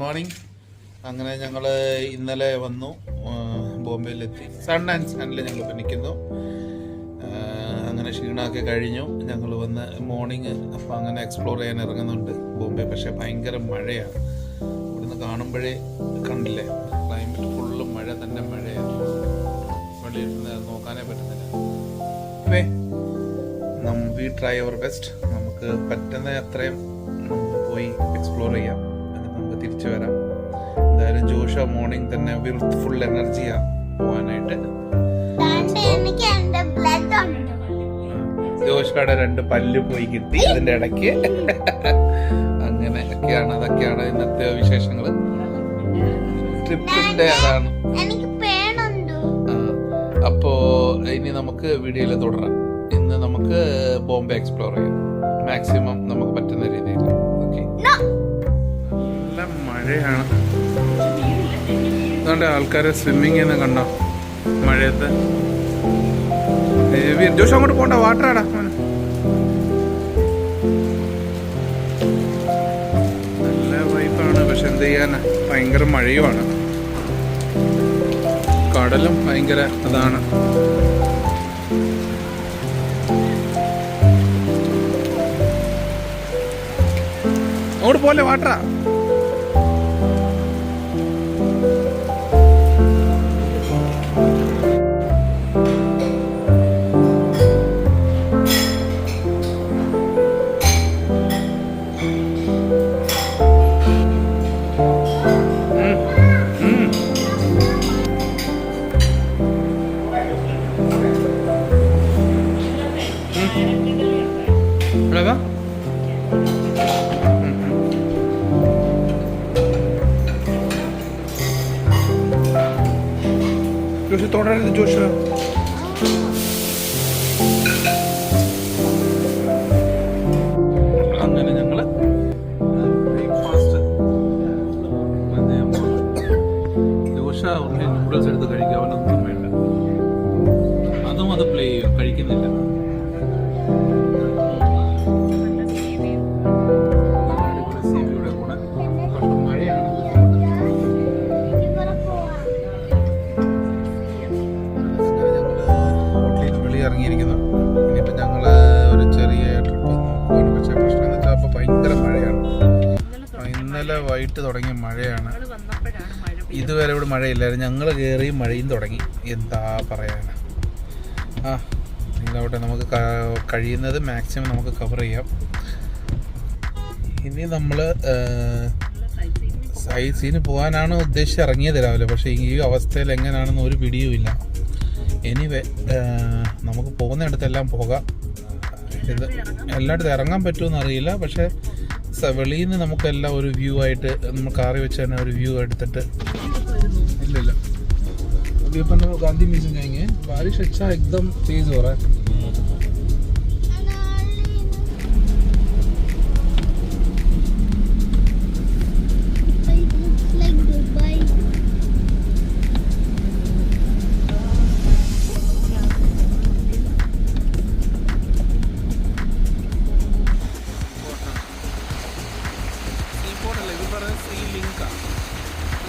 Morning. അങ്ങനെ ഞങ്ങൾ ഇന്നലെ വന്നു, ബോംബെയിലെത്തി. സൺ ആൻഡ് സാൻഡിൽ ഞങ്ങളിപ്പോൾ നിൽക്കുന്നു. അങ്ങനെ ക്ഷീണമൊക്കെ കഴിഞ്ഞു. ഞങ്ങൾ വന്ന് മോർണിംഗ് അപ്പോൾ അങ്ങനെ എക്സ്പ്ലോർ ചെയ്യാൻ ഇറങ്ങുന്നുണ്ട് ബോംബെ. പക്ഷേ ഭയങ്കര മഴയാണ്. ഇവിടുന്ന് കാണുമ്പോഴേ കണ്ടില്ലേ, ക്ലൈമറ്റ് ഫുള്ളും മഴ തന്നെ, മഴയാണ്. വെളിയിരുന്ന് നോക്കാനേ പറ്റുന്നില്ല. അപ്പേ വി ട്രൈ അവർ ബെസ്റ്റ്. നമുക്ക് പറ്റുന്ന അത്രയും നമുക്ക് പോയി എക്സ്പ്ലോർ ചെയ്യാം, എന്നിട്ട് നമുക്ക് തിരിച്ചു വരാം. എന്തായാലും ജോഷ മോർണിംഗ് തന്നെ ഫുൾ എനർജിയാണ് പോകാനായിട്ട്. ജോഷയുടെ 2 പല്ല് പോയി കിട്ടി അതിന്റെ ഇടയ്ക്ക്. അങ്ങനെയൊക്കെയാണ്, അതൊക്കെയാണ് ഇന്നത്തെ വിശേഷങ്ങൾ. ട്രിപ്പിന്റെ അതാണ്. അപ്പോ ഇനി നമുക്ക് വീഡിയോയിൽ തുടരാം. ഇന്ന് നമുക്ക് ബോംബെ എക്സ്പ്ലോർ ചെയ്യാം മാക്സിമം നമുക്ക് പറ്റുന്ന രീതിയിൽ. ഓക്കെ, നല്ല മഴയാണ്. അതുകൊണ്ട് ആൾക്കാരെ സ്വിമ്മിങ് ചെയ്യുന്ന കണ്ടോ മഴയത്ത്. ജോഷ് അങ്ങോട്ട് പോണ്ട, വാട്ടറാടാ. നല്ല വൈബാണ്, പക്ഷെ എന്ത് ചെയ്യാനാ, ഭയങ്കര മഴയുമാണ്. കടലും ഭയങ്കര അതാണ്. അങ്ങോട്ട് പോലെ വാട്ടറാ. Josh തുടരരുത് Josh. അങ്ങനെ ഞങ്ങള് ബ്രേക്ക്ഫാസ്റ്റ് ജോഷ ഉള്ളി നൂഡിൽസ് എടുത്ത് കഴിക്കുക. അവനൊന്നും വേണ്ട, അതും അത് പ്ലേ ചെയ്യും, കഴിക്കുന്നില്ല. ഇറങ്ങിയിരിക്കുന്നു. ഇനിയിപ്പോൾ ഞങ്ങൾ ഒരു ചെറിയ ട്രിപ്പ് നോക്കുകയാണ്. പക്ഷേ പ്രശ്നം എന്ന് വെച്ചാൽ അപ്പോൾ ഭയങ്കര മഴയാണ്. ഇന്നലെ വൈകിട്ട് തുടങ്ങിയ മഴയാണ്. ഇതുവരെ ഇവിടെ മഴയില്ലായിരുന്നു. ഞങ്ങൾ കയറി മഴയും തുടങ്ങി. എന്താ പറയാനാ. ഇതിലവിടെ നമുക്ക് കഴിയുന്നത് മാക്സിമം നമുക്ക് കവർ ചെയ്യാം. ഇനി നമ്മൾ സൈറ്റ് സീന് പോകാനാണ് ഉദ്ദേശിച്ച് ഇറങ്ങിയത് രാവിലെ. പക്ഷേ ഈ അവസ്ഥയിൽ എങ്ങനെയാണെന്ന് ഒരു പിടിയും ഇല്ല. എനിവേ നമുക്ക് പോകുന്നിടത്തെല്ലാം പോകാം. ഇത് എല്ലായിടത്തും ഇറങ്ങാൻ പറ്റുമെന്ന് അറിയില്ല. പക്ഷേ വെളിയിൽ നിന്ന് നമുക്കെല്ലാം ഒരു വ്യൂ ആയിട്ട്, നമ്മൾ കാറി വെച്ച് തന്നെ ഒരു വ്യൂ എടുത്തിട്ട്. ഇല്ലല്ല, अभी अपन गांधी म्यूजियम जाएंगे. बारिश अच्छा एकदम तेज हो रहा है.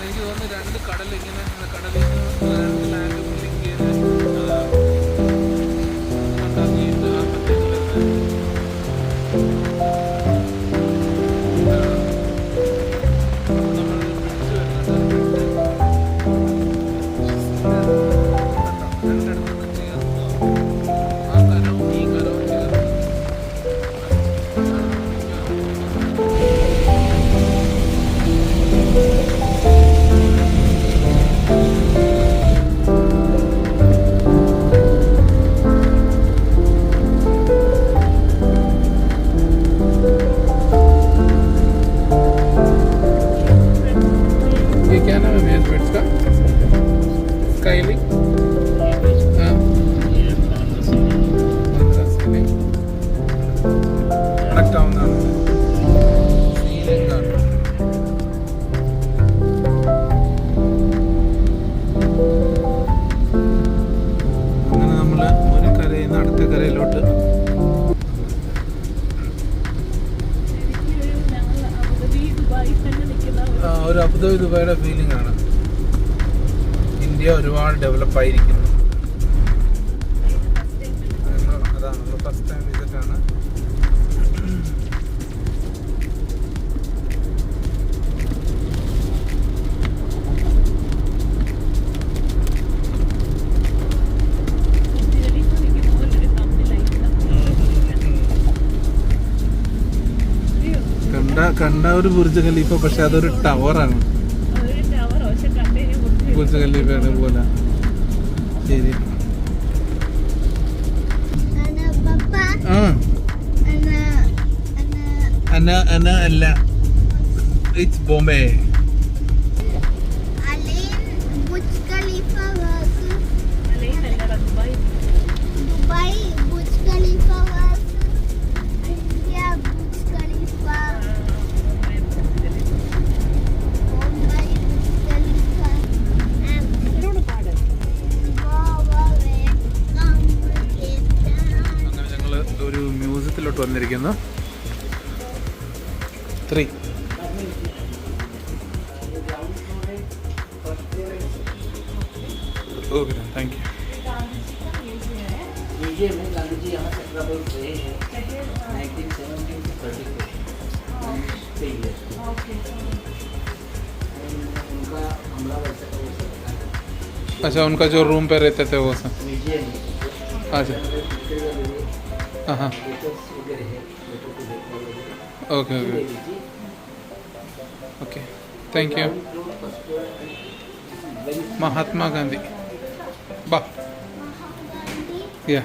എനിക്ക് തോന്നുന്നു 2 കടൽ ഇങ്ങനെ കടലിൽ നിന്ന് ലാൻഡ് ലിങ്ക് ചെയ്ത് ഉണ്ടാക്കിയിട്ട് നമ്മൾ പിടിച്ചു വരുന്നുണ്ട്. രണ്ടിടത്തുനിന്ന് ചേർന്ന് ആ കരവും ഈ കരവും ചേർന്ന് ഒരു അബുദാബി ദുബായിയുടെ ഫീലിംഗ് ആണ്. ഇന്ത്യ ഒരുപാട് ഡെവലപ്പ് ആയിരിക്കുന്നു. അതാണ് നമ്മൾ ഫസ്റ്റ് ടൈം വിസിറ്റ് ആണ്. കണ്ട ഒരു ബുർജ് ഖലീഫ, പക്ഷെ അതൊരു ടവറാണ്. ബുർജ് ഖലീഫയുടെ പോലെ. ശരി. അല്ല, ഇറ്റ്സ് ബോംബെ. വന്നിരിക്കുന്നു 3. Okay, thank you. म्यूजियम में गांधी जी यहाँ सेक्टर रहे हैं 1917 to 34. उनका हमला वैसा का वैसा है. अच्छा, उनका जो रूम पे रहते थे वो सब म्यूजियम. अच्छा, हाँ, okay okay okay, thank you. Mahatma Gandhi. बा या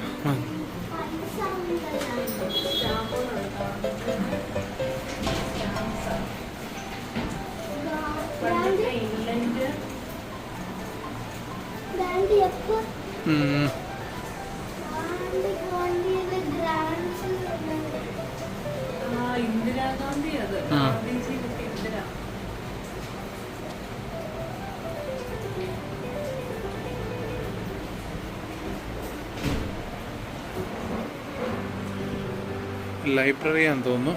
ലൈബ്രറി ആണെന്ന് തോന്നുന്നു.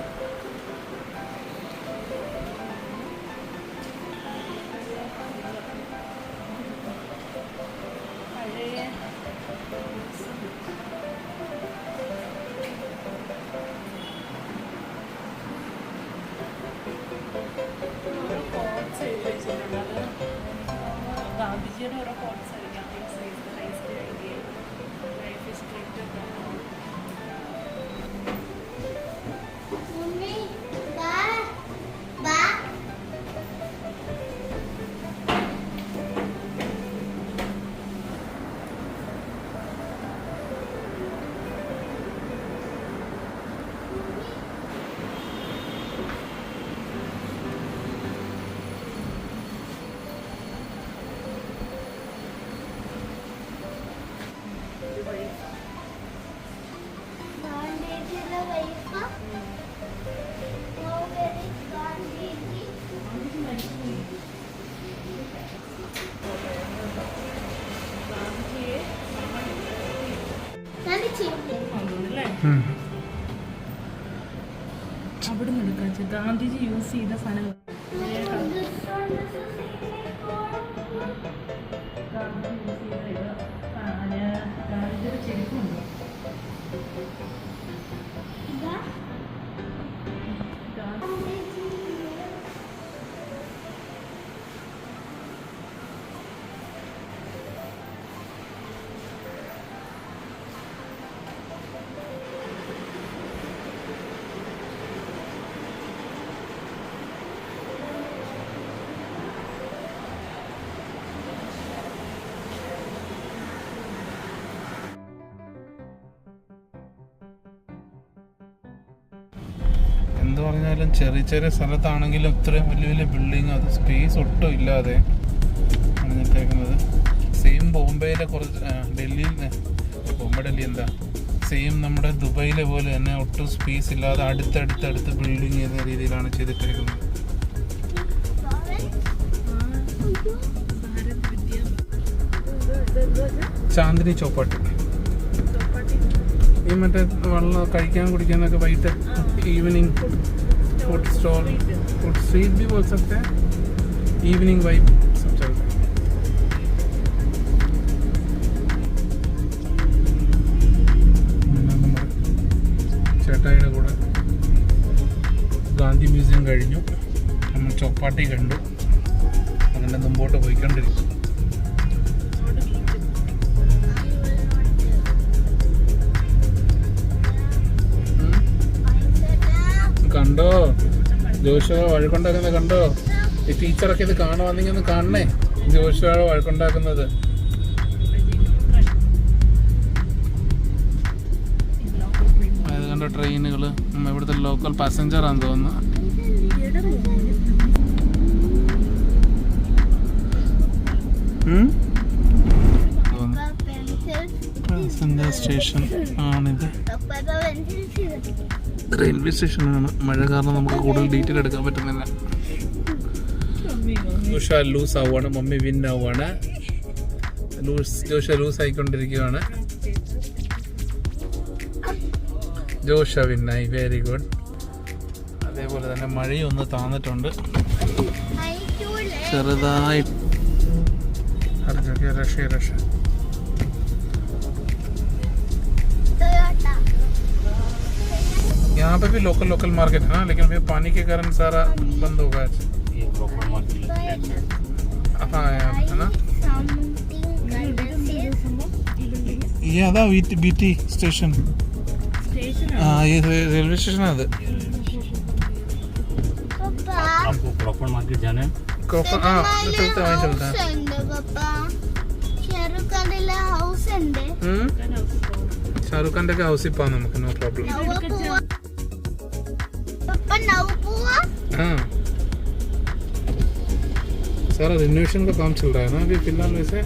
ഗാന്ധിജിയുടെ ഓരോ കോട്ട്സ് ആയിരിക്കാം. അവിടെ നിന്ന് എടുക്കാം. ഗാന്ധിജി യൂസ് ചെയ്ത സാധനങ്ങൾ. ഗാന്ധിജിയുടെ ചെരുപ്പുണ്ടോ? എന്ത് പറഞ്ഞാലും ചെറിയ ചെറിയ സ്ഥലത്താണെങ്കിലും ഇത്രയും വലിയ വലിയ ബിൽഡിങ്, അത് സ്പേസ് ഒട്ടും ഇല്ലാതെ പണിഞ്ഞിട്ടേക്കുന്നത്. സെയിം ബോംബെയിലെ കുറച്ച് ഡൽഹിയിൽ, ബോംബെ ഡൽഹി എന്താ സെയിം നമ്മുടെ ദുബൈയിലെ പോലെ തന്നെ ഒട്ടും സ്പേസ് ഇല്ലാതെ അടുത്തടുത്ത് ബിൽഡിങ് ചെയ്യുന്ന രീതിയിലാണ് ചെയ്തിട്ടേക്കുന്നത്. ചാന്ദിനി ചോപ്പാട്ടി. ഈ മറ്റേ വെള്ളം കഴിക്കാൻ കുടിക്കാനൊക്കെ വൈകിട്ട് evening food stall, food street भी बोल सकते हैं. ഈവനിങ് വൈബ് सब चल रहा है. നമ്മുടെ ചേട്ടായിയുടെ കൂടെ ഗാന്ധി മ്യൂസിയം കഴിഞ്ഞു, നമ്മൾ ചോപ്പാട്ടി കണ്ടു, അങ്ങനെ മുമ്പോട്ട് പോയിക്കൊണ്ടിരിക്കും. കണ്ടോ ജോഷുവ വഴക്കുണ്ടാക്കുന്നത് കണ്ടോ? ഈ ടീച്ചറൊക്കെ ഇത് കാണുവാണെങ്കിൽ ഒന്ന് കാണണേ, ജോഷുവ വഴക്കുണ്ടാക്കുന്നത്. അത് കണ്ടോ ട്രെയിനുകൾ, ഇവിടുത്തെ ലോക്കൽ പാസഞ്ചർ ആണെന്ന് തോന്നുന്നു. പാസഞ്ചർ സ്റ്റേഷൻ ആണിത്, റെയിൽവേ സ്റ്റേഷനാണ്. മഴ കാരണം നമുക്ക് കൂടുതൽ ഡീറ്റെയിൽ എടുക്കാൻ പറ്റുന്നില്ല. ജോഷ ലൂസ് ആവുകയാണ്, മമ്മി വിൻ ആവുകയാണ്. ജോഷ ലൂസ് ആയിക്കൊണ്ടിരിക്കുകയാണ്. ജോഷ വിന്നായി, വെരി ഗുഡ്. അതേപോലെ തന്നെ മഴയും ഒന്ന് താന്നിട്ടുണ്ട് ചെറുതായി. രക്ഷ यहाँ पे भी लोकल मार्केट है ना, लेकिन भैया पानी के कारण सारा बंद होगा आज. हाँ है ना, ये अदा बीटी स्टेशन. हाँ ये रेलवे स्टेशन है. आपको क्रॉफर्ड मार्केट जाना है? क्रॉफर्ड, हाँ चलता है, वहीं चलता है. ഷാറുഖ് ഖാന്റെ ഒക്കെ ഹൗസിൽ പോവാം നമുക്ക്, നോ പ്രോബ്ലം. हाँ सारा रिनोवेशन का काम चल रहा है ना अभी फिलहाल. वैसे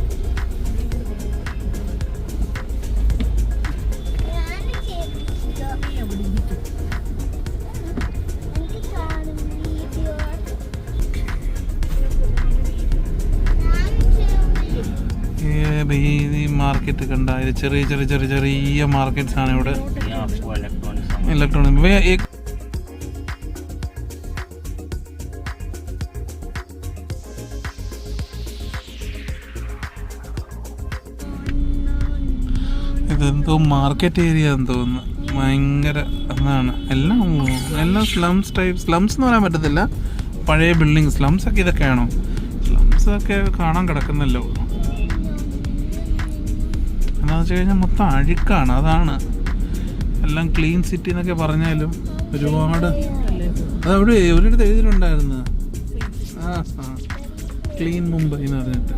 മാർക്കറ്റ് കണ്ട, ചെറിയ ചെറിയ ചെറിയ ചെറിയ മാർക്കറ്റ്സ് ആണ് ഇവിടെ. ഇലക്ട്രോണിക് ഇതെന്തോ മാർക്കറ്റ് ഏരിയ എന്ന് തോന്നുന്നു. ഭയങ്കര എന്നാണ് എല്ലാം സ്ലംസ് ടൈപ്പ്. സ്ലംസ് എന്ന് പറയാൻ പറ്റത്തില്ല, പഴയ ബിൽഡിങ് സ്ലംസ് ഒക്കെ. ഇതൊക്കെയാണോ സ്ലംസ് ഒക്കെ കാണാൻ കിടക്കുന്നല്ലോ. എന്താണെന്ന് വെച്ച് കഴിഞ്ഞാൽ മൊത്തം അഴുക്കാണ്, അതാണ്. എല്ലാം ക്ലീൻ സിറ്റി എന്നൊക്കെ പറഞ്ഞാലും ഒരുപാട് അതവിടെ ഒരിടത്ത് എഴുതിയിട്ടുണ്ടായിരുന്നു, ക്ലീൻ മുംബൈ എന്ന് പറഞ്ഞിട്ട്.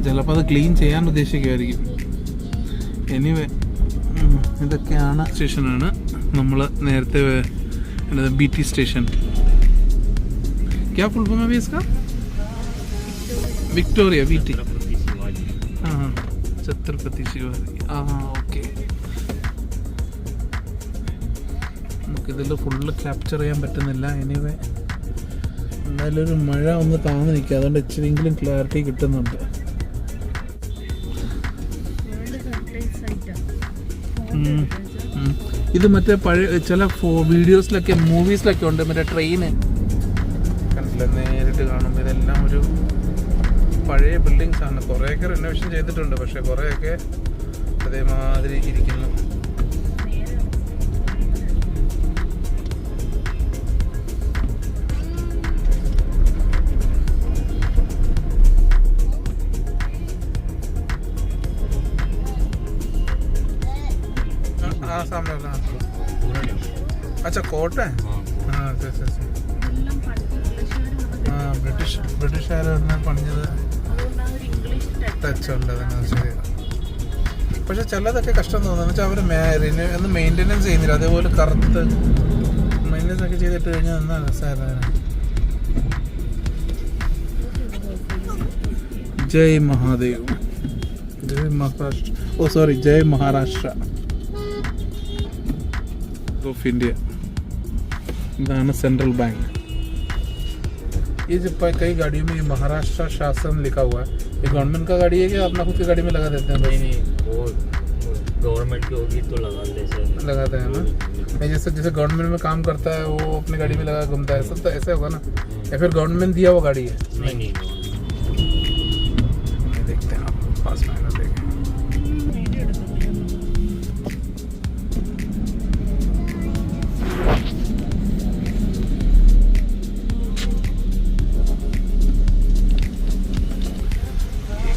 ചിലപ്പോൾ അത് ക്ലീൻ ചെയ്യാൻ ഉദ്ദേശിക്കുമായിരിക്കും. എനിവേ ഇതൊക്കെയാണ് സ്റ്റേഷനാണ്. നമ്മൾ നേരത്തെ ബി ടി സ്റ്റേഷൻ. ക്യാ ഫുൾ ഫോം है इसका? Victoria B T. Chhatrapati Shivaji. Okay, നമുക്കിതിൽ ഫുള്ള് ക്യാപ്ചർ ചെയ്യാൻ പറ്റുന്നില്ല. എനിവേ എന്തായാലും ഒരു മഴ ഒന്ന് താന്ന് നിൽക്കുക, അതുകൊണ്ട് ഇച്ചിരിയെങ്കിലും ക്ലാരിറ്റി കിട്ടുന്നുണ്ട്. ഇത് മറ്റേ പഴയ ചില വീഡിയോസിലൊക്കെ മൂവീസിലൊക്കെ ഉണ്ട്, മറ്റേ ട്രെയിന് കണ്ടില്ല, നേരിട്ട് കാണുമ്പോൾ ഇതെല്ലാം ഒരു പഴയ ബിൽഡിങ്സ് ആണ്. കുറേയൊക്കെ റിനോവേഷൻ ചെയ്തിട്ടുണ്ട്, പക്ഷെ കുറേയൊക്കെ അതേമാതിരി ഇരിക്കുന്നു. सामने वाला, अच्छा कोर्ट है. हाँ हाँ ബ്രിട്ടീഷുകാർ പണിഞ്ഞത് ടച്ച് ഉണ്ട്, അതാണ് ശരി. പക്ഷെ ചിലതൊക്കെ കഷ്ടം തോന്നുന്നു, വെച്ചാൽ അവർ ഒന്നും മെയിൻ്റെനൻസ് ചെയ്യുന്നില്ല. അതേപോലെ കറുത്ത് മെയിൻ്റെനൻസ് ഒക്കെ ചെയ്തിട്ട് കഴിഞ്ഞാൽ എന്നാ രസമായിരുന്നു. ജയ് മഹാദേവ്, ജയ് മഹാരാഷ്ട്ര, ജയ് മഹാരാഷ്ട്ര ऑफ इंडिया. इधर सेंट्रल बैंक. ये जो कई गाड़ियों में महाराष्ट्र शासन लिखा हुआ है, ये गवर्नमेंट का गाड़ी है कि अपना खुद की गाड़ी में लगा देते हैं? नहीं वो गवर्नमेंट की होगी तो लगाते हैं ना. जैसे जैसे गवर्नमेंट में काम करता है वो अपनी गाड़ी में लगा घूमता है, सब तो ऐसे होगा ना, या फिर गवर्नमेंट दिया वो गाड़ी है? नहीं नहीं देखते हैं आप पास में ना देखें। വീഡിയോ എടുക്കുന്നു.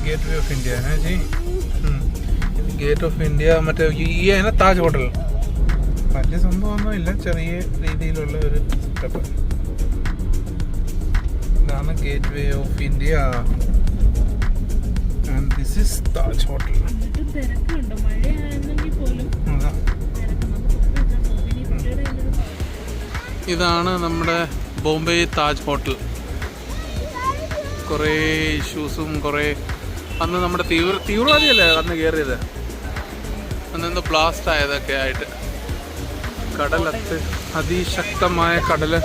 गेट वे ऑफ इंडिया है जी। ഗേറ്റ് ഓഫ് ഇന്ത്യ മറ്റേ ഈ ആണ് താജ് ഹോട്ടൽ. വലിയ സംഭവമൊന്നും ഇല്ല, ചെറിയ രീതിയിലുള്ള ഒരു സെറ്റപ്പ്. ഇതാണ് gate way of India and this is Taj hotel. എന്നിട്ട് തിരക്കുണ്ടോ? മഴയായിരുന്നെങ്കിൽ പോലും തിരക്ക്. നമുക്ക് പുള്ളിയുടെ ഇതാണ് നമ്മുടെ ബോംബെ താജ് ഹോട്ടൽ. കുറേ ഇഷ്യൂസും കുറേ അന്ന് നമ്മുടെ തീവ്രവാദിയല്ലേ അന്ന് കയറിയത്, അന്നെന്തോ ബ്ലാസ്റ്റ് ആയതൊക്കെ ആയിട്ട്. കടലത്ത് അതിശക്തമായ കടല്.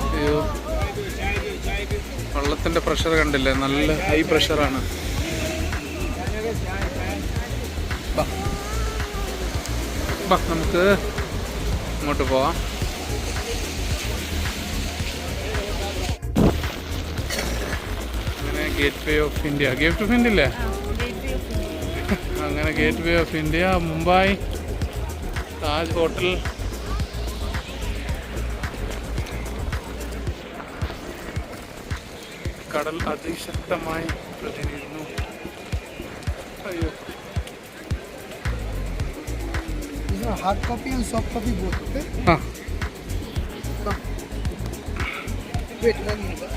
അയ്യോ, വെള്ളത്തിൻ്റെ പ്രഷർ കണ്ടില്ലേ, നല്ല ഹൈ പ്രഷറാണ്. നമുക്ക് ഇങ്ങോട്ട് പോവാം. അങ്ങനെ gate way of India, gate of India അല്ലേ? അങ്ങനെ gate way of India, Mumbai Taj hotel. കടൽ അതിശക്തമായി പ്രതിനിധിക്കുന്നു. അയ്യോ, hard copy and soft copy both okay ആ वेट 1 मिनट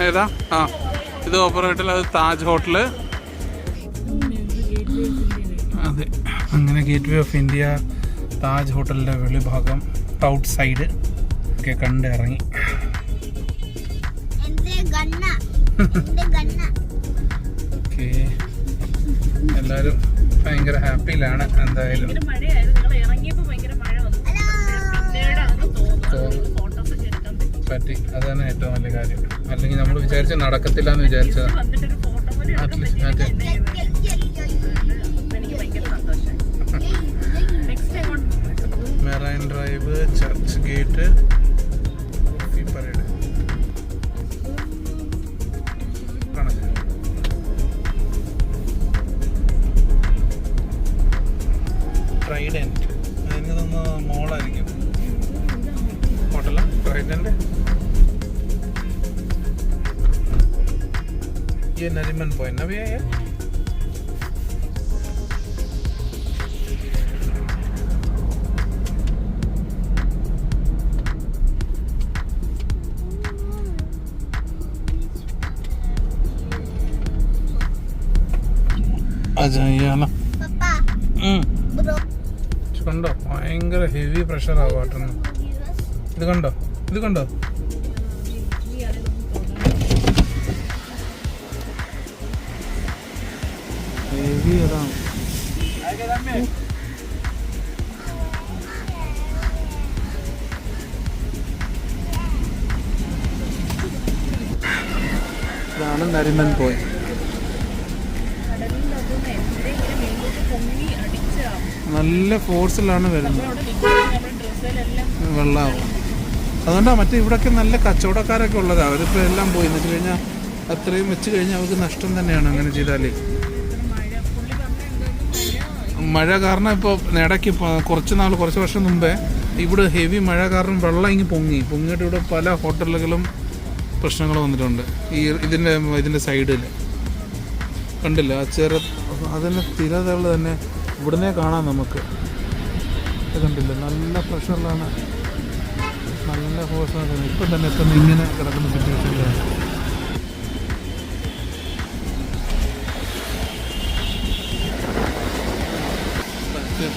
ഏതാ? ആ, ഇത് ഓപ്പറേറ്റർ, അത് താജ് ഹോട്ടല്. അതെ, അങ്ങനെ gate way of India, Taj ഹോട്ടലിൻ്റെ വെളിഭാഗം, ഔട്ട് സൈഡ് ഒക്കെ കണ്ട് ഇറങ്ങി. ഓക്കെ, എല്ലാവരും ഭയങ്കര ഹാപ്പിയിലാണ്. എന്തായാലും മഴയായിരുന്നു. നിങ്ങൾ ഇറങ്ങിയപ്പോൾ ഭയങ്കര മഴ വന്നു. പിന്നീട് അത് തോന്നുന്നു ഫോട്ടോസ് ഒക്കെ എടുക്കാൻ പറ്റി. അതാണ് ഏറ്റവും വലിയ കാര്യം. അല്ലെങ്കിൽ നമ്മൾ വിചാരിച്ച നടക്കത്തില്ല എന്ന് വിചാരിച്ചതാണ്. വന്നിട്ടൊരു ഫോട്ടോ പോലും എടുക്കാൻ അറ്റ്ലീസ്റ്റ് എനിക്ക് ഭയങ്കര സന്തോഷമായി. നെക്സ്റ്റ് എങ്ങോട്ട്? Marine drive, church gate, coffee parade. Trident, എനിക്ക് തോന്നുന്നു മോളായിരിക്കും. ഹോട്ടലാ ट्राइडेंट? ये नरीमन पॉइंट ना भैया ये? आ जाइए ना കണ്ടോ, ഭയങ്കര ഹെവി പ്രഷറാ വാട്ടറിന്. ഇത് കണ്ടോ, ഇത് കണ്ടോ? ഹെവി അതാണ്. ഇതാണ് നരിമൻ പോയിന്റ്. നല്ല ഫോഴ്സിലാണ് വരുന്നത്, വെള്ളമാവും. അതുകൊണ്ടാണ് മറ്റേ ഇവിടെയൊക്കെ നല്ല കച്ചവടക്കാരൊക്കെ ഉള്ളത്. അവരിപ്പോൾ എല്ലാം പോയി എന്ന് വെച്ച് കഴിഞ്ഞാൽ അത്രയും വെച്ച് കഴിഞ്ഞാൽ അവർക്ക് നഷ്ടം തന്നെയാണ് അങ്ങനെ ചെയ്താൽ. മഴ കാരണം ഇപ്പോൾ ഇടയ്ക്ക് കുറച്ച് വർഷം മുമ്പേ ഇവിടെ ഹെവി മഴ കാരണം വെള്ളം ഇങ്ങ് പൊങ്ങിയിട്ട് ഇവിടെ പല ഹോട്ടലുകളും പ്രശ്നങ്ങൾ വന്നിട്ടുണ്ട്. ഇതിൻ്റെ സൈഡിൽ കണ്ടില്ല, അതിൻ്റെ സ്ഥിരതകൾ തന്നെ ഇവിടുന്നേ കാണാം നമുക്ക്. ഇത് കണ്ടില്ല, നല്ല പ്രഷറിലാണ്, നല്ല ഫോഴ്സാണ്. ഇപ്പം തന്നെ എത്തുന്ന ഇങ്ങനെ കിടക്കുന്ന സിറ്റുവേഷനിലാണ്.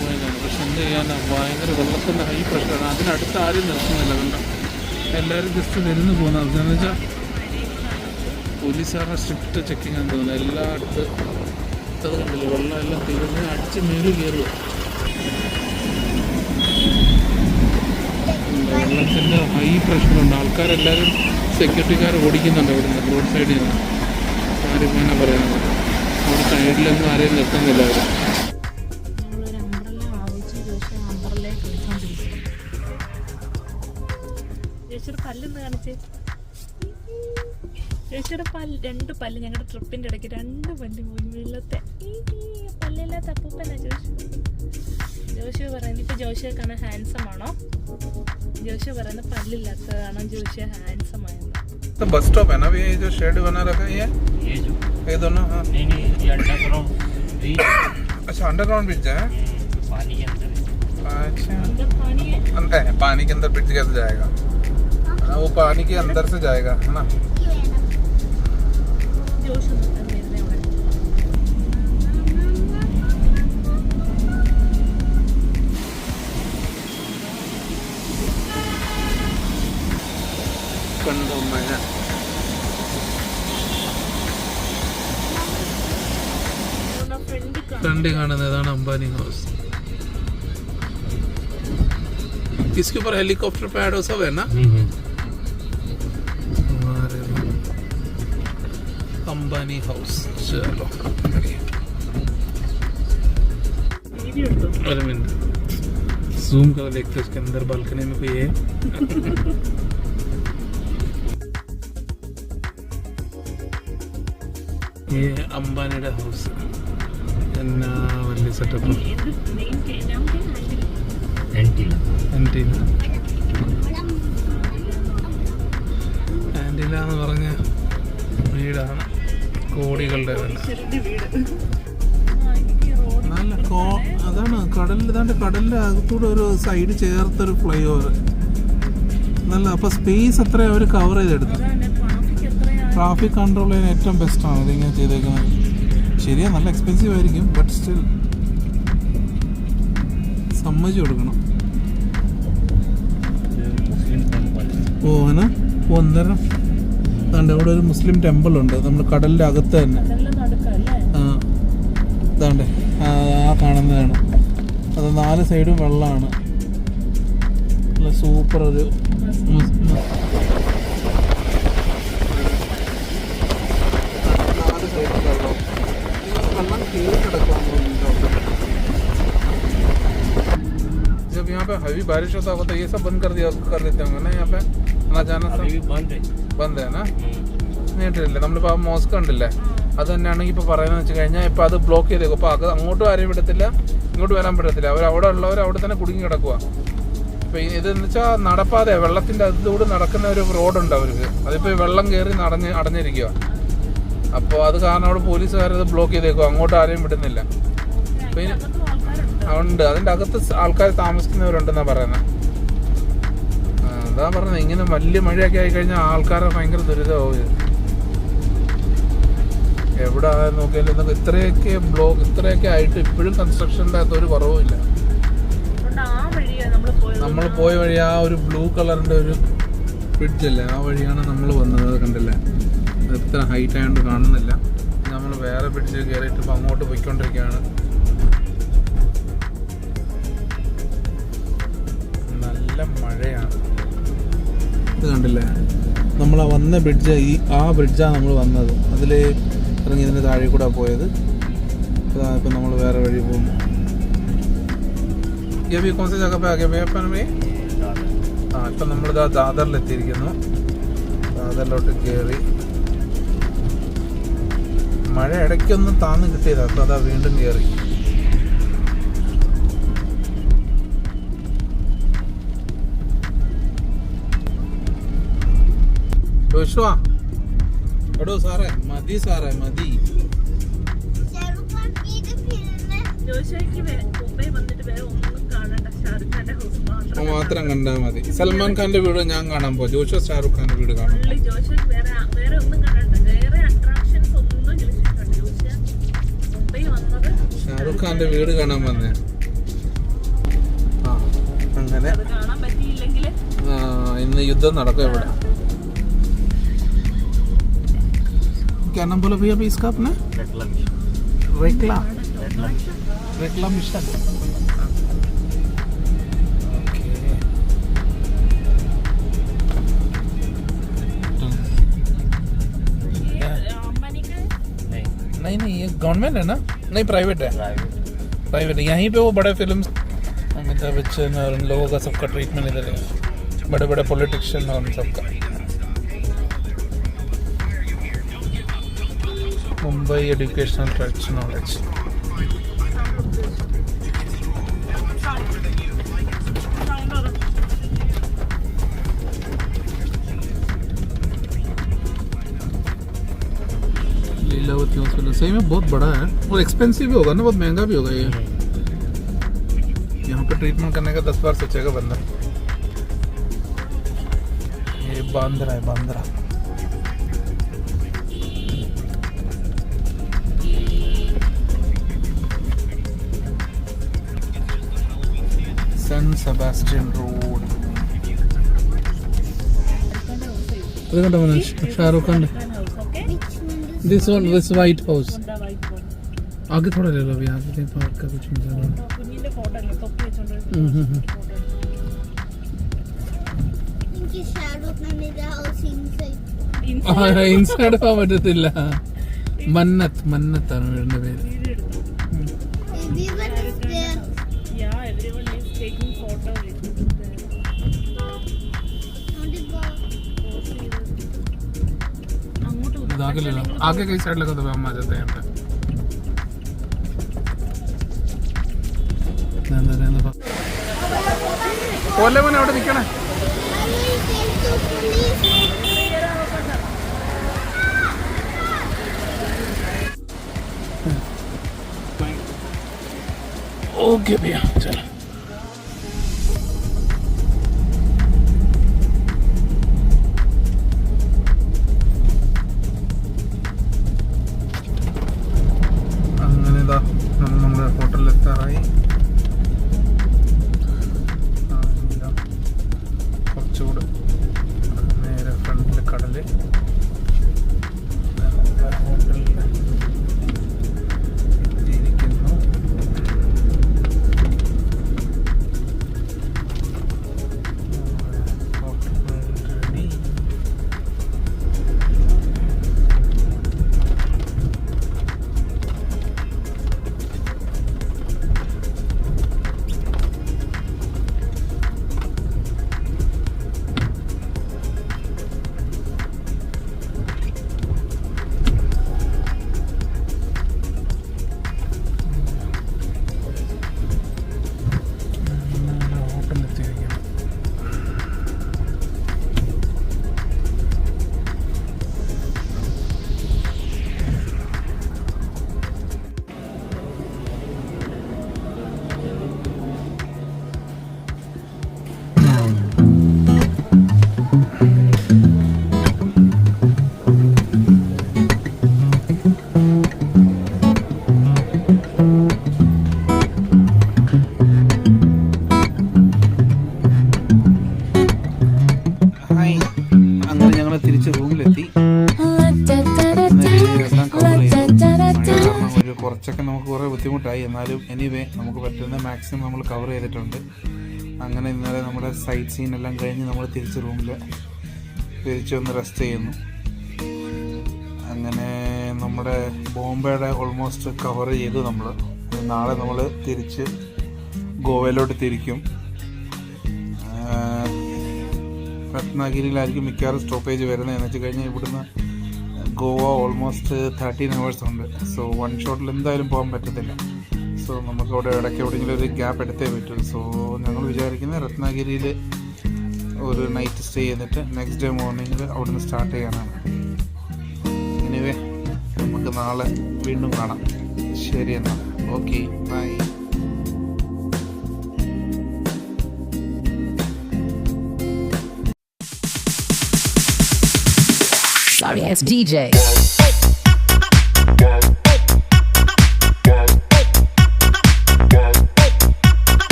പോയിന്റാണ്, പക്ഷെ എന്ത് ചെയ്യാനാണ്, ഭയങ്കര വെള്ളത്തിൻ്റെ ഹൈ പ്രഷറാണ്. അതിനടുത്ത് ആരും നിർത്തുന്നില്ല. കണ്ടോ, എല്ലാവരും ജസ്റ്റ് വരുന്നു പോകുന്നത് എന്താണെന്ന് വെച്ചാൽ പോലീസുകാരുടെ സ്ട്രിക്റ്റ് ചെക്കിംഗ് ആണെന്ന് തോന്നുന്നു. എല്ലായിടത്ത് അത് കണ്ടില്ല, വെള്ളം എല്ലാം തീർന്ന് അടിച്ച് മേളിൽ കയറുക. വെള്ളത്തിൻ്റെ ഹൈ പ്രഷറുണ്ട്. ആൾക്കാരെല്ലാവരും സെക്യൂരിറ്റിക്കാർ ഓടിക്കുന്നുണ്ട് അവിടെ നിന്ന്, റോഡ് സൈഡിൽ നിന്ന്. ആരും ഇങ്ങനെ പറയുന്നത് അവിടെ സൈഡിലൊന്നും ആരെയും നിർത്തുന്നില്ല അവർ. നമ്മളൊരു അംബ്രല്ല ആവശ്യം ചോദിച്ചാൽ അംബ്രല്ലേക്ക് ചേച്ചിയുടെ പല്ലൊന്ന് കാണിച്ചേ. ചേച്ചിയുടെ പല്ല്, 2 പല്ല് ഞങ്ങളുടെ ട്രിപ്പിൻ്റെ ഇടയ്ക്ക് 2 പല്ല് പോയി. വെള്ളത്തെ പല്ലില്ലാത്ത അപ്പൂപ്പനാ ജോഷു പറയുന്നത്. ഇപ്പം ജോഷുവെ കാണാൻ ഹാൻസം ആണോ? ജോഷു പറയുന്നത് പല്ലില്ലാത്തതാണോ ജോഷു ഹാൻസം ആയെന്ന്. तो बस स्टॉप है ना भी, ये जो शेड बना रखा है ये जो ये दोनों? हाँ नहीं ये अंडरग्राउंड ब्रिज अच्छा, अंडरग्राउंड ब्रिज है। पानी के अंदर अच्छा, अंदर पानी है। अंदर पानी के अंदर ब्रिज कैसे जाएगा? हाँ, वो पानी के अंदर से जाएगा है ना। ജോഷു കണ്ടോ മഴ. ഫ്രണ്ടിൽ കാണുന്നതാണ് അംബാനി ഹൗസ്. इसके ऊपर हेलीकॉप्टर पैड सब है ना. अंबानी हाउस. चलो अरे मिनट जूम कर देखते उसके अंदर बालकनी में कोई है. ये अंबानी का हाउस എന്നാ വലിയ സെറ്റപ്പ്. ആൻറ്റില എന്ന് പറഞ്ഞ വീടാണ്. കോടികളുടെ വില. നല്ല അതാണ് കടലിൽ, ഇതാണ്ട് കടലിൻ്റെ അകത്തൂടെ ഒരു സൈഡ് ചേർത്തൊരു ഫ്ലൈ ഓവർ. നല്ല അപ്പോൾ സ്പേസ് അത്ര അവർ കവർ ചെയ്തെടുത്തു. ട്രാഫിക് കൺട്രോൾ ചെയ്യാൻ ഏറ്റവും ബെസ്റ്റാണ് ഇതിങ്ങനെ ചെയ്തേക്കുന്നത്. ശരിയാ, നല്ല എക്സ്പെൻസീവ് ആയിരിക്കും, ബട്ട് സ്റ്റിൽ സമ്മതിച്ചു കൊടുക്കണം. ഓ അങ്ങനെ ഒന്നരം അതുകൊണ്ട് അവിടെ ഒരു മുസ്ലിം ടെമ്പിൾ ഉണ്ട് നമ്മുടെ കടലിൻ്റെ അകത്ത് തന്നെ. ആ ഇതാണ്ട് ആ കാണുന്നതാണ്. അത് 4 സൈഡും വെള്ളമാണ്. നല്ല സൂപ്പർ ഒരു जब यहाँ पे हैवी बारिश होता होगा तो ये सब बंद कर देते होंगे ना यहाँ पे ना जाना. ബന്ദ് ആണ്. നേരിട്ടില്ലേ നമ്മളിപ്പോൾ ആ മോസ്ക് ഉണ്ടല്ലേ, അത് തന്നെയാണെങ്കിൽ ഇപ്പോൾ പറയുന്നത് വെച്ച് കഴിഞ്ഞാൽ ഇപ്പോൾ അത് ബ്ലോക്ക് ചെയ്തേക്കും. അപ്പോൾ അത് അങ്ങോട്ടും ആരെയും വിടത്തില്ല, ഇങ്ങോട്ട് വരാൻ പറ്റത്തില്ല. അവിടെ ഉള്ളവർ അവിടെ തന്നെ കുടുങ്ങി കിടക്കുക. അപ്പോൾ ഇതെന്ന് വെച്ചാൽ നടപ്പാതെ വെള്ളത്തിൻ്റെ അതിലൂടെ നടക്കുന്ന ഒരു റോഡുണ്ട് അവർക്ക്. അതിപ്പോൾ വെള്ളം കയറി അടഞ്ഞിരിക്കുക. അപ്പോൾ അത് കാരണം അവിടെ പോലീസുകാരത് ബ്ലോക്ക് ചെയ്തേക്കും, അങ്ങോട്ട് ആരെയും വിടുന്നില്ല. പിന്നെ ഉണ്ട് അതിൻ്റെ അകത്ത് ആൾക്കാർ താമസിക്കുന്നവരുണ്ടെന്നാണ് പറയുന്നത്. അതാ പറഞ്ഞത്, ഇങ്ങനെ വലിയ മഴയൊക്കെ ആയിക്കഴിഞ്ഞാൽ ആൾക്കാരെ ഭയങ്കര ദുരിതമാവും. എവിടെ നോക്കിയാലും ഇത്രയൊക്കെ ഇത്രയൊക്കെ ആയിട്ട് ഇപ്പോഴും കൺസ്ട്രക്ഷൻ്റെ അകത്ത് ഒരു കുറവുമില്ല. നമ്മൾ പോയ വഴി ആ ഒരു ബ്ലൂ കളറിൻ്റെ ഒരു ബ്രിഡ്ജല്ലേ, ആ വഴിയാണ് നമ്മൾ വന്നത്. കണ്ടില്ലേ, എത്ര ഹൈറ്റ് ആയതുകൊണ്ട് കാണുന്നില്ല. നമ്മൾ വേറെ ബ്രിഡ്ജ് കയറിയിട്ട് ഇപ്പോൾ അങ്ങോട്ട് പോയിക്കൊണ്ടിരിക്കുകയാണ്. നല്ല മഴയാണ്. ഇത് കണ്ടില്ലേ, നമ്മൾ വന്ന ബ്രിഡ്ജ് ആ ബ്രിഡ്ജാണ് നമ്മൾ വന്നത്. അതിൽ ഇറങ്ങി ഇതിൻ്റെ താഴെ കൂടെ പോയത്. ഇപ്പം നമ്മൾ വേറെ വഴി പോകുന്നു. കോൺസെ ജഗ പേ ആകെ വേപ്പൻ മേ. ആ ഇപ്പം നമ്മളിതാ ദാദറിലെത്തിയിരിക്കുന്നു. ദാദറിലോട്ട് കയറി മഴ ഇടയ്ക്കൊന്നും താന്ന് കിട്ടിയതാണ്. അപ്പോൾ അതാ വീണ്ടും കയറി. ജോഷുവാ എടോ സാറേ മതി, സാറേ മതി. മാത്രം കണ്ടാൽ മതി. സൽമാൻ ഖാന്റെ വീട് ഞാൻ കാണാൻ പോ. ജോഷു ഷാറുഖ് ഖാന്റെ വീട് കാണാൻ. ഷാറുഖ് ഖാന്റെ വീട് കാണാൻ വന്നേ. ആ അങ്ങനെ ഇന്ന് യുദ്ധം നടക്കും ഇവിടെ. क्या नाम बोला भैया अभी इसका आपने? रेक्ला रेक्ला मिशन. नहीं ये गवर्नमेंट है ना? नहीं प्राइवेट है. प्राइवेट है. यहीं पे वो बड़े फिल्म्स अमिताभ बच्चन और उन लोगों का सबका ट्रीटमेंट इधर है. बड़े बड़े पॉलिटिशियन और उन सबका. Mumbai educational trust knowledge. Lilavati hospital सही में बहुत बड़ा है और एक्सपेंसिव भी होगा ना, बहुत महंगा भी होगा ये. यहाँ पे ट्रीटमेंट करने का 10 बार सोचेगा बंदा. ये बांद्रा है, Bandra. San Sebastian Road. Shahrukh Khan. This one, this White House. आगे थोड़ा ले लो अभी, आगे पार्क का कुछ नजर आ रहा है. ഇൻസൈഡ് പോകാൻ പറ്റത്തില്ല. മന്നത്താണ് വീടിന്റെ പേര്. आगे ले लो, आगे कई साइड लगा तो हम आ जाते हैं. ഓലെ മോനെ അവിടെ നിൽക്കണേ. ओके भैया चलो. നമ്മുടെ ഹോട്ടലിലെത്താറായി. കുറച്ചുകൂടെ നേരെ ഫ്രണ്ടിൽ കടല്. ഹോട്ടലിൽ എത്തിയിരിക്കുന്നു. തിരിച്ച് റൂമിലെത്തി. എല്ലാം കവർ ചെയ്തു. ഒരു കുറച്ചൊക്കെ നമുക്ക് കുറേ ബുദ്ധിമുട്ടായി, എന്നാലും എനിവേ നമുക്ക് പറ്റുന്ന മാക്സിമം നമ്മൾ കവർ ചെയ്തിട്ടുണ്ട്. അങ്ങനെ ഇന്നലെ നമ്മുടെ സൈറ്റ് സീൻ എല്ലാം കഴിഞ്ഞ് നമ്മൾ തിരിച്ച് റൂമിൽ തിരിച്ച് വന്ന് റെസ്റ്റ് ചെയ്യുന്നു. അങ്ങനെ നമ്മുടെ ബോംബെയുടെ ഓൾമോസ്റ്റ് കവർ ചെയ്തു നമ്മൾ. നാളെ നമ്മൾ തിരിച്ച് ഗോവയിലോട്ട് തിരിക്കും. രത്നാഗിരിയിലായിരിക്കും മിക്കവാറും സ്റ്റോപ്പേജ് വരുന്നത്. എന്ന് വെച്ച് കഴിഞ്ഞാൽ ഇവിടുന്ന് ഗോവ ഓൾമോസ്റ്റ് 13 hours ഉണ്ട്. സോ വൺ ഷോട്ടിൽ എന്തായാലും പോകാൻ പറ്റത്തില്ല. സോ നമുക്ക് അവിടെ ഇടയ്ക്ക് എവിടെയെങ്കിലും ഒരു ഗ്യാപ്പ് എടുത്തേ പറ്റൂ. സോ ഞങ്ങൾ വിചാരിക്കുന്നത് രത്നാഗിരിയിൽ ഒരു നൈറ്റ് സ്റ്റേ ചെയ്തിട്ട് നെക്സ്റ്റ് ഡേ മോർണിംഗിൽ അവിടുന്ന് സ്റ്റാർട്ട് ചെയ്യാനാണ്. എനിവേ നമുക്ക് നാളെ വീണ്ടും കാണാം. ശരി എന്നാൽ okay bye. Sorry, it's DJ.